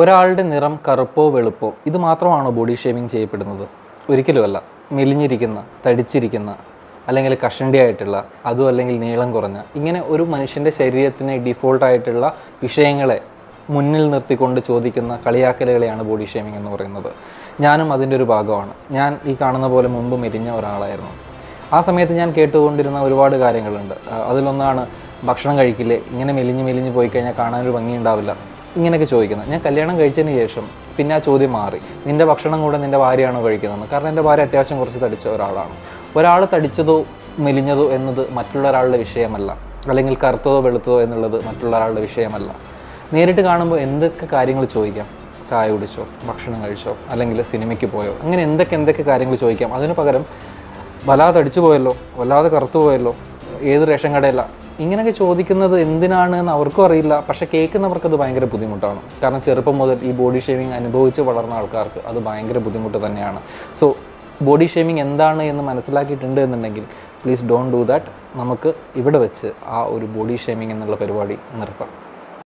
ഒരാളുടെ നിറം കറുപ്പോ വെളുപ്പോ ഇത് മാത്രമാണോ ബോഡി ഷേമിങ് ചെയ്യപ്പെടുന്നത്? ഒരിക്കലുമല്ല. മെലിഞ്ഞിരിക്കുന്ന, തടിച്ചിരിക്കുന്ന, അല്ലെങ്കിൽ കഷണ്ടിയായിട്ടുള്ള, അതും അല്ലെങ്കിൽ നീളം കുറഞ്ഞ, ഇങ്ങനെ ഒരു മനുഷ്യൻ്റെ ശരീരത്തിന് ഡിഫോൾട്ടായിട്ടുള്ള വിഷയങ്ങളെ മുന്നിൽ നിർത്തിക്കൊണ്ട് ചോദിക്കുന്ന കളിയാക്കലുകളെയാണ് ബോഡി ഷേമിംഗ് എന്ന് പറയുന്നത്. ഞാനും അതിൻ്റെ ഒരു ഭാഗമാണ്. ഞാൻ ഈ കാണുന്ന പോലെ മുമ്പ് മെലിഞ്ഞ ഒരാളായിരുന്നു. ആ സമയത്ത് ഞാൻ കേട്ടുകൊണ്ടിരുന്ന ഒരുപാട് കാര്യങ്ങളുണ്ട്. അതിലൊന്നാണ് ഭക്ഷണം കഴിക്കില്ലേ, ഇങ്ങനെ മെലിഞ്ഞ് പോയി കഴിഞ്ഞാൽ കാണാനൊരു ഭംഗി ഉണ്ടാവില്ല, ഇങ്ങനെയൊക്കെ ചോദിക്കുന്നത്. ഞാൻ കല്യാണം കഴിച്ചതിന് ശേഷം പിന്നെ ആ ചോദ്യം മാറി. നിൻ്റെ ഭക്ഷണം കൂടെ നിൻ്റെ ഭാര്യയാണോ കഴിക്കുന്നത്? കാരണം എൻ്റെ ഭാര്യ അത്യാവശ്യം കുറച്ച് തടിച്ച ഒരാളാണ്. ഒരാൾ തടിച്ചതോ മെലിഞ്ഞതോ എന്നത് മറ്റുള്ള ഒരാളുടെ വിഷയമല്ല, അല്ലെങ്കിൽ കറുത്തതോ വെളുത്തതോ എന്നുള്ളത് മറ്റുള്ള ഒരാളുടെ വിഷയമല്ല. നേരിട്ട് കാണുമ്പോൾ എന്തൊക്കെ കാര്യങ്ങൾ ചോദിക്കാം. ചായ കുടിച്ചോ, ഭക്ഷണം കഴിച്ചോ, അല്ലെങ്കിൽ സിനിമയ്ക്ക് പോയോ, അങ്ങനെ എന്തൊക്കെ കാര്യങ്ങൾ ചോദിക്കാം. അതിന് പകരം വല്ലാതെ തടിച്ചു പോയല്ലോ, വല്ലാതെ കറുത്തു പോയല്ലോ, ഏത് റേഷൻ കടയല്ല, ഇങ്ങനെയൊക്കെ ചോദിക്കുന്നത് എന്തിനാണ് എന്ന് അവർക്കും അറിയില്ല. പക്ഷെ കേൾക്കുന്നവർക്കത് ഭയങ്കര ബുദ്ധിമുട്ടാണ്. കാരണം ചെറുപ്പം മുതൽ ഈ ബോഡി ഷേമിങ് അനുഭവിച്ച് വളർന്ന ആൾക്കാർക്ക് അത് ഭയങ്കര ബുദ്ധിമുട്ട് തന്നെയാണ്. സോ ബോഡി ഷേമിങ് എന്താണ് എന്ന് മനസ്സിലാക്കിയിട്ടുണ്ട് എന്നുണ്ടെങ്കിൽ പ്ലീസ് ഡോണ്ട് ഡു ദാറ്റ്. നമുക്ക് ഇവിടെ വെച്ച് ആ ഒരു ബോഡി ഷേമിങ് എന്നുള്ള പരിപാടി നിർത്താം.